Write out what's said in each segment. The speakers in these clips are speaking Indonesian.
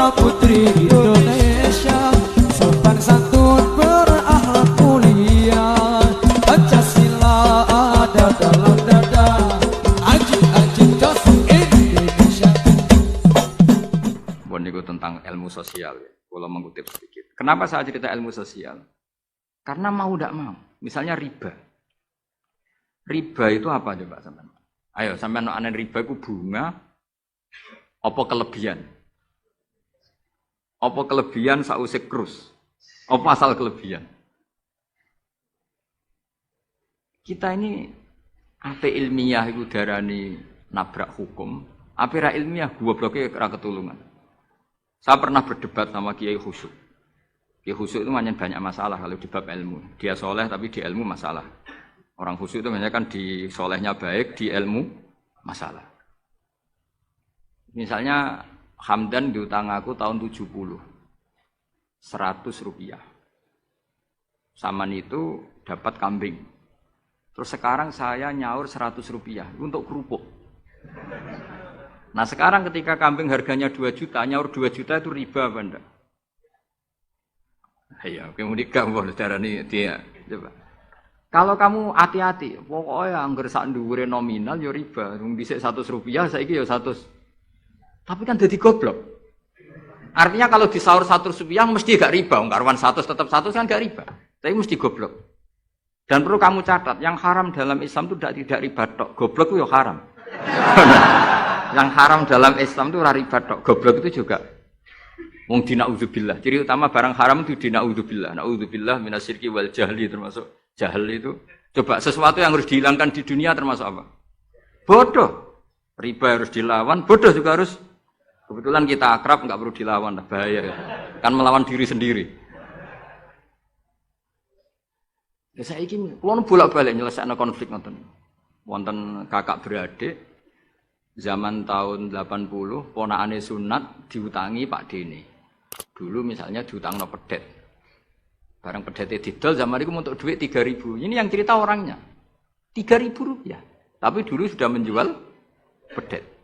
putra putri Indonesia, sopan santun berakhlak mulia, Pancasila ada dalam dada, anjing-anjing jos Indonesia. Bon niku tentang ilmu sosial ya. Kalau mengutip sedikit. Kenapa saya cerita ilmu sosial? Karena mau tidak mau. Misalnya riba. Riba itu apa coba sampean? Ayo sampean ana riba itu bunga apa kelebihan? Apa kelebihan sausé krus? Apa asal kelebihan? Kita ini ape ilmiah iku darani nabrak hukum, ape ra ilmiah gobloke ra ketulungan. Saya pernah berdebat sama Kiai Khusyuk. Kiai Khusyuk itu banyak masalah kalau di bab ilmu. Dia soleh tapi di ilmu masalah. Orang khusyuk itu banyak kan di solehnya baik, di ilmu masalah. Misalnya Hamdan diutang aku tahun 70, 100 rupiah. Saman itu dapat kambing. Terus sekarang saya nyaur 100 rupiah untuk kerupuk. Nah sekarang ketika kambing harganya 2 juta, nyaur 2 juta itu riba apa enggak? Iya, kemudian kamu darani dia. Coba. Kalau kamu hati-hati, pokoknya anggar sak dhuwure nominal ya riba. Wong dhisik 100 rupiah, saiki ya 100. Tapi kan dadi goblok. Artinya kalau disaur 100 rupiah mesti gak riba, wong karuan 100 tetap 100 kan gak riba. Tapi mesti goblok. Dan perlu kamu catat, yang haram dalam Islam itu tidak riba tok, goblok itu ya haram. Yang haram dalam Islam itu riba tok, goblok itu juga. Wong dina'udzubillah. Ciri utama barang haram itu dina'udzubillah. Na'udzubillah minasyirki wal jahli termasuk jahil itu. Coba sesuatu yang harus dihilangkan di dunia termasuk apa? Bodoh. Riba harus dilawan, bodoh juga harus. Kebetulan kita akrab enggak perlu dilawan, bahaya. Kan melawan diri sendiri. Ya saiki kulo bolak-balik nyelesaikno konflik ngoten. Wonten kakak beradik zaman tahun 80, ponakane sunat diutangi Pak Dene. Dulu misalnya diutangno pedet. Barang pedete didol zaman itu untuk duit 3.000. Ini yang cerita orangnya. 3.000 rupiah. Tapi dulu sudah menjual pedet.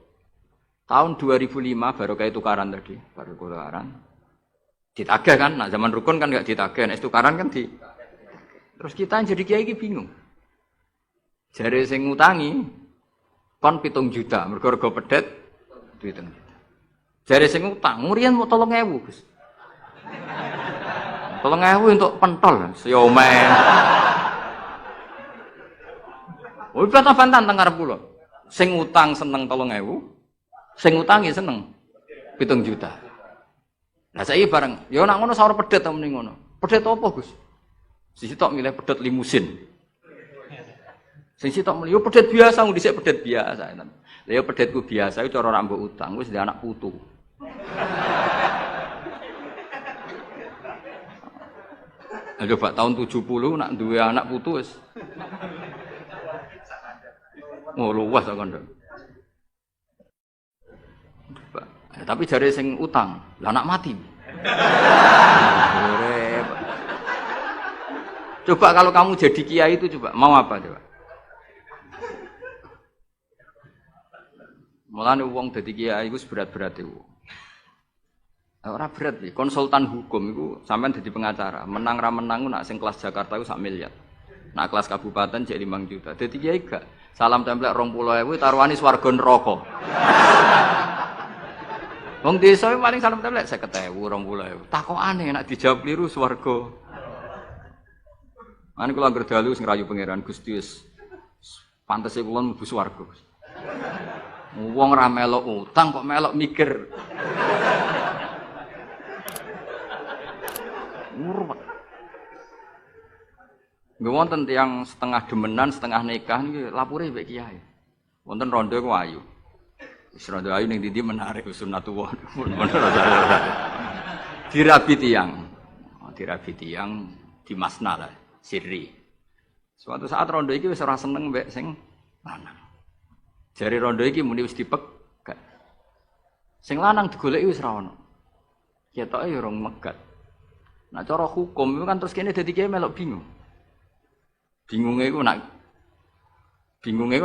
Tahun 2005 baru kayak tukaran tadi, baru tukaran. Ditagih kan, nah zaman rukun kan enggak ditagih, nek tukaran kan di. Terus kita jadi kiai iki bingung. Jare sing ngutangi kon 7 juta, mergo pedet duit 7 juta. Jare sing utang, murian mau 3.000, Gus. 3.000 untuk pentol, siomen. Oh, bantah-bantahan teng ngarep kula. Sing utang seneng 3.000, sing utangi seneng 7 juta. Lah saiki bareng, ya nek ngono sawur pedet ta mending ngono. Pedet apa, Gus? Sisi tok milih pedet limusin. Sing sitok muni yo pedet biasa, wong dhisik pedet biasa. Lah yo pedetku biasa iku cara ora mbok utang, wis ndek anak putu. Coba tahun 70 nak duwe anak putu wis. Oh luwes kok kandha. Tapi jare sing utang, lah anak mati. Coba kalau kamu jadi kiai itu coba mau apa coba? Mulane wong dadi kiai iku berat-berat iku. Ora berat iki, konsultan hukum iku sampean dadi pengacara, menang ra menang nak sing kelas Jakarta iku 1 miliar. Nak kelas kabupaten jek 5 juta. Dadi kiai gak salam templek 20.000 taruhane swarga neraka. Wong desa paling salam templek 50.000, 20.000. Takokane nek dijawab kliru swarga. Mane kula anggere dalu sing rayu pangeran Gusti wis pantese kula mlebu swarga. Wong ra melok utang kok melok mikir. Murwat. Nggih wonten tiyang setengah demenan, setengah nikah niki lapure mbek kiai. Wonten rondo ku ayu. Wis rondo ayu ning ndi menarik sunatullah. Dirabi tiyang. Dirabi tiyang di masna lah. Sirri. Suatu saat rondo iki wis ora seneng mbek sing lanang. Jari rondo iki muni wis dipegat. Sing lanang digoleki wis ra ono. Ketoke ya rong megat. Nah cara hukum itu kan terus kene dadi kiai melok bingung. Bingunge iku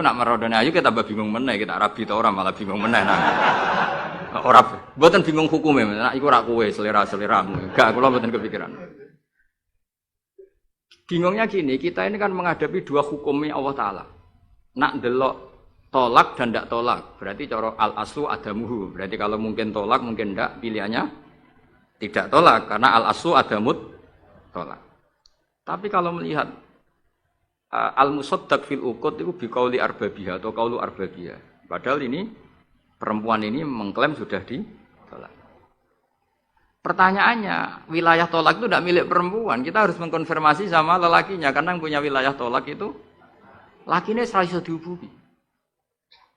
nak merondone ayu kita tambah bingung meneh, kita rabi ta ora malah bingung meneh. Nah. Ora, mboten bingung hukume, nek iku ora kowe selera-seleramu. Enggak, kula mboten kepikiran. Bingungnya gini, kita ini kan menghadapi dua hukumnya Allah Ta'ala. Nak delok tolak dan ndak tolak, berarti cara al-aslu adamuhu. Berarti kalau mungkin tolak, mungkin ndak, pilihannya tidak tolak. Karena al-aslu adamut tolak. Tapi kalau melihat al-musaddaq fil uqud itu biqauli arbabiyah atau qaulu arbabiyah. Padahal ini, perempuan ini mengklaim sudah ditolak. Pertanyaannya, wilayah tolak itu tidak milik perempuan. Kita harus mengkonfirmasi sama lelakinya. Karena yang punya wilayah tolak itu, lakinya serasa dihubungi.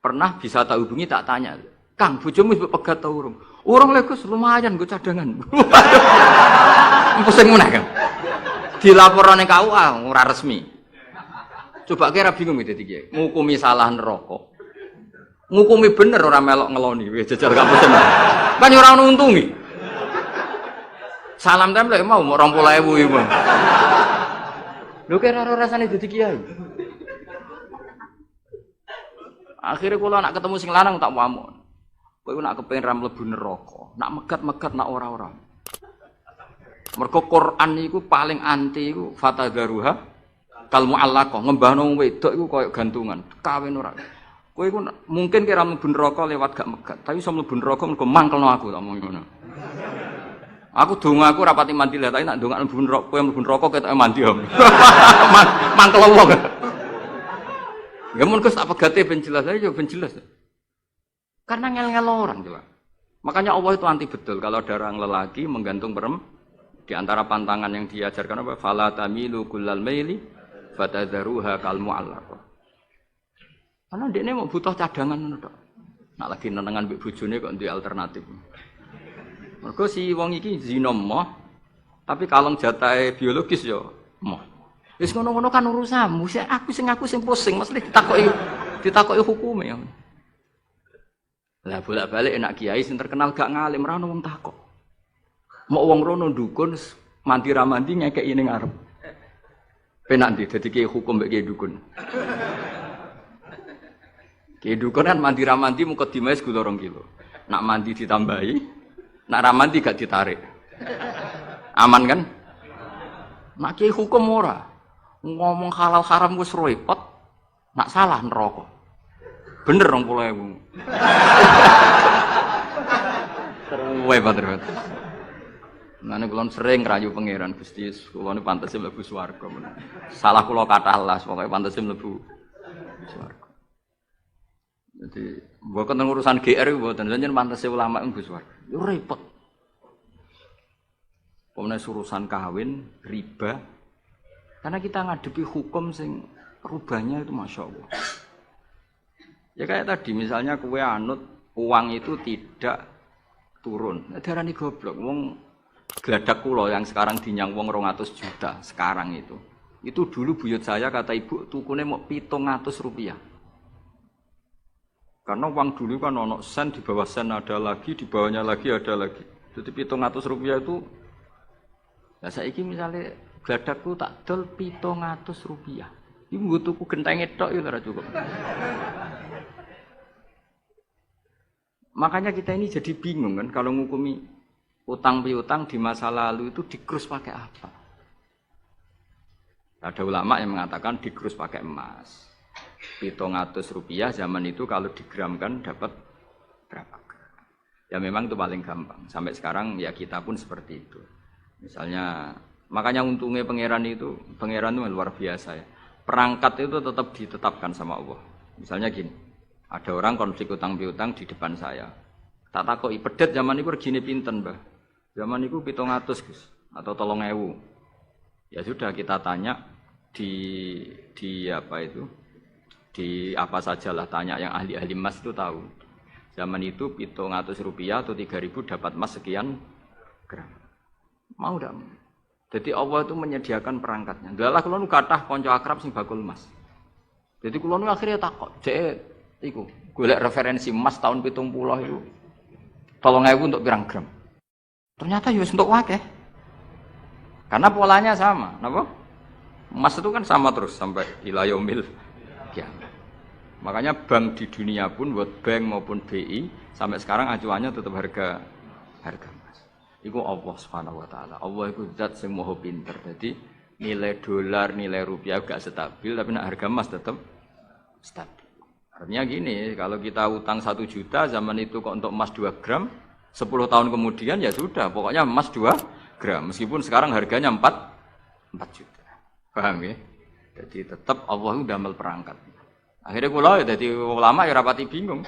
Pernah bisa tak hubungi, tak tanya. Kang, bojomu pegat tau urung? Urung legus, lumayan, gue cadangan. Pusing mana kan? Dilaporan ke KUA, ora resmi. Coba kira bingung itu tiga. Ngukumi salah neraka. Ngukumi bener orang melok ngeloni. Jajal gak pusing. Kan orang nuntungi. Salam template mau 20.000 iku. Lho kira ora rasane dadi kiai. Akhire kula nak ketemu sing lanang tak pamuk. Kowe nak kepengin ra mlebu neraka, nak megat-megat nak ora-ora. Mergo Quran iku paling anti iku fatadzaruha kal muallaqah, ngembahno wedok iku koyo gantungan, kawin ora. Kowe iku mungkin kira mlebu neraka lewat gak megat, tapi iso mlebu neraka mergo mangkelno aku tak omong ngono. Aku donga aku rapati mandi lah, tapi nak donga mlebu neraka, kowe mlebu neraka ketoke mandi om. Mangkel wong. Ya mun Gus tak pegate ben jelas aja, ben jelas. Karena ngel-ngel orang jelas. Makanya Allah itu anti betul kalau ada orang lelaki menggantung perempuan. Di antara pantangan yang diajarkan apa? Fala tamilu kullal maili fatadzaruha kal mu'allaqah. Karena dia mau butuh cadangan ngono tok. Nak lagi nenengan mbek bojone kok duwe alternatif. Mergo si wong iki zina moh, tapi kalong jatahe biologis ya moh. Wis ngono-ngono kan urusanmu, aku sing pusing, mesti ditakoki hukume. Lah bolak-balik enak kiai sing terkenal gak ngalim ra ono wong takok. Mau wong rono dukun mandi ra mandi ngekeki ning arep. Penak ndi dadi kiai hukum mbek kiai dukun. Kiai dukun kan mandi ra mandi mukadimah wis 2 kilo. Nak mandi ditambahi, nak ra mandi gak ditarik. Aman kan? Nak kiai hukum ora. Ngomong halal haram wis repot. Nak salah neraka. Bener 20.000. Terus banget. Nane kula sering rayu pangeran Gusti, kula niku pantese mlebu swarga. Salah kula kathah las, pokoke pantese mlebu swarga. Jadi, mboten urusan GR mboten, jenengan pantese ulama mlebu swarga. Yo repot. Pemene urusan kawin, riba. Karena kita ngadepi hukum sing rubahnya itu Masya Allah. Ya kayak tadi, misalnya kue anut uang itu tidak turun. Darani goblok, wong gladak kula yang sekarang dinyang wong 200 juta sekarang itu. Itu dulu buyut saya kata ibu tukune mau 700 rupiah. Karena uang dulu kan ono sen, di bawah sen ada lagi, di bawahnya lagi ada lagi. Jadi 700 rupiah itu, nah saiki misalnya gladakku tak dol 700 rupiah. Ibu gue tuku gentenge tok itu ora cukup. Makanya kita ini jadi bingung kan kalau ngukumi utang piutang di masa lalu itu dikrus pakai apa? Ada ulama yang mengatakan dikrus pakai emas. 700 rupiah zaman itu kalau digramkan dapat berapa gram? Ya memang itu paling gampang. Sampai sekarang ya kita pun seperti itu. Misalnya, makanya untungnya pangeran itu luar biasa ya. Perangkat itu tetap ditetapkan sama Allah. Misalnya gini, ada orang konflik utang piutang di depan saya. Tak takoki pedet zaman itu regine pinten, Mbah? Zaman itu 700 Gus atau 3.000. Ya sudah kita tanya di apa itu? Di apa sajalah tanya yang ahli-ahli emas itu tahu. Zaman itu 700 rupiah atau 3.000 dapat emas sekian gram. Mau ndak? Jadi Allah itu menyediakan perangkatnya. Dalah kula nu kathah kanca akrab sing bakul emas. Jadi kula nu akhirnya takok, "Cek iku golek referensi emas tahun 70 itu 3.000 untuk pirang gram?" Ternyata ya untuk akeh. Karena polanya sama, napa? Emas itu kan sama terus sampai ila yaumil kiamat. Makanya bank di dunia pun, World Bank maupun BI sampai sekarang acuannya tetap harga emas. Iku Allah Subhanahu wa taala. Allah iku zat sing maha pinter. Jadi nilai dolar, nilai rupiah gak stabil, tapi harga emas tetap stabil. Artinya gini, kalau kita utang 1 juta zaman itu kok untuk emas 2 gram, 10 tahun kemudian ya sudah, pokoknya emas 2 gram. Meskipun sekarang harganya 4 juta. Paham ya? Jadi tetap Allah udah melperangkat. Akhirnya kula ya dadi ulama ya rapati bingung.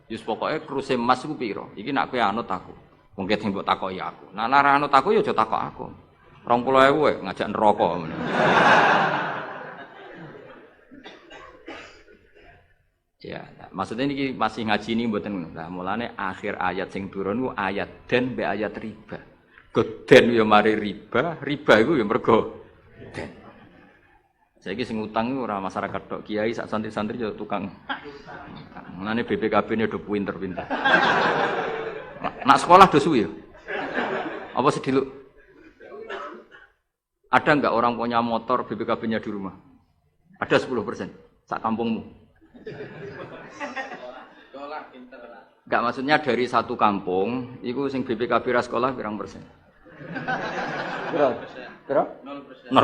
Yus pokoknya kruse emas ku piro? Iki nak kowe anut aku. Wong sing mbok takoki aku. Nah lara anut aku ya aja takok aku. 20.000 ngajak neraka ngono. Ya, maksudnya ini masih ngaji ini mboten ngono. Lah mulane akhir ayat sing turun ku ayat den mbek ayat riba. Goden ya mari riba, riba iku ya mergo den. Saiki sing utang iku ora masyarakat tok, kiai sak santri-santri yo tukang. Mulane BPKB-ne do pinter-pinter. Nak sekolah do suwi yo. Apa sediluk? Ada enggak orang punya motor BPKB-nya di rumah? Ada 10%. Sak kampungmu. Sekolah pinter lah. Enggak, maksudnya dari satu kampung, iku sing BPKB ra sekolah pirang persen? Pira? 0%.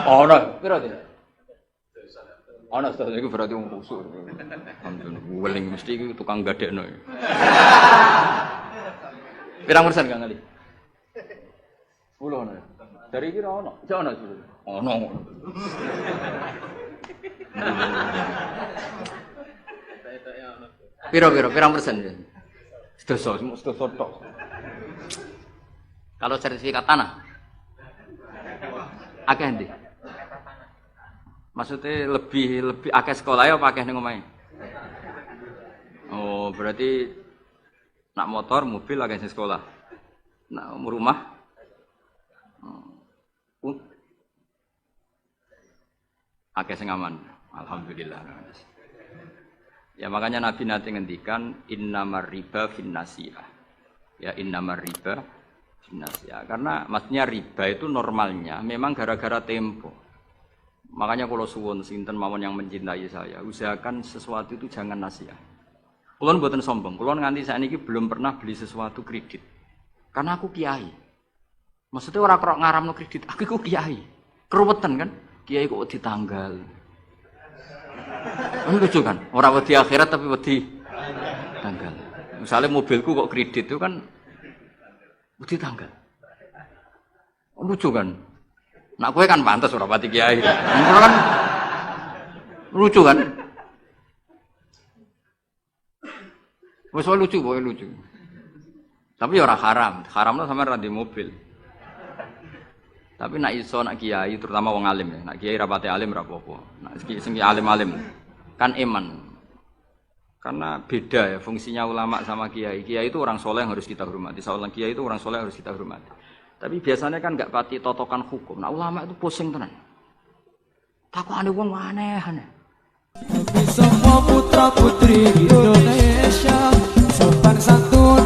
Oh, no. Pira iki? Ana sedaya iku berarti wong kusuk. Alhamdulillah, weling mesti iki tukang gadekno. Pirang persen Kang Ali? 10 ana. Dari iki ora ono. Jek ono 10. Ono. Pirang persen ya? Sedoso tok. Kalau sertifikat tanah akeh ndi? Maksudnya lebih akeh sekolah ya apa akeh ning omahe? Oh, berarti nak motor, mobil akeh sing sekolah. Nak rumah akeh sing aman. Alhamdulillah. Ya makanya Nabi nanti ngendikan innamar riba finnasiyah. Ya innamar riba finnasiyah. Karena maksudnya riba itu normalnya memang gara-gara tempo. Makanya kalau suwun sinten mawon yang mencintai saya, usahakan sesuatu itu jangan nasihat. Kulon mboten sombong, kulon nganti sakniki belum pernah beli sesuatu kredit. Karena aku kiai. Maksudnya orang kok ngaramno kredit, aku kiai. Keruwetan kan? Kiai kok ditanggal. Kan lucu kan? Orang wedi akhirat tapi wedi tanggal. Misalnya mobilku kok kredit itu kan wedi tanggal. Lucu kan? Nak kowe kan pantes ora pati kiai. Ngono kan lucu kan? Wes lucu, boy lucu. Tapi ora haram. Haramno sampean ra di mobil. Tapi nak iso nak kiai terutama wong alim ya. Nak kiai ra pati alim ra apa-apa. Nak sing alim-alim kan iman. Karena beda ya fungsinya ulama sama kiai. Kiai itu orang soleh yang harus kita hormati. Seorang kiai itu orang soleh yang harus kita hormati. Tapi biasanya kan enggak pati totokan hukum. Nah ulama itu pusing tenan. Takokane wong aneh-aneh. Bagi semua putra putri Indonesia, sopan santun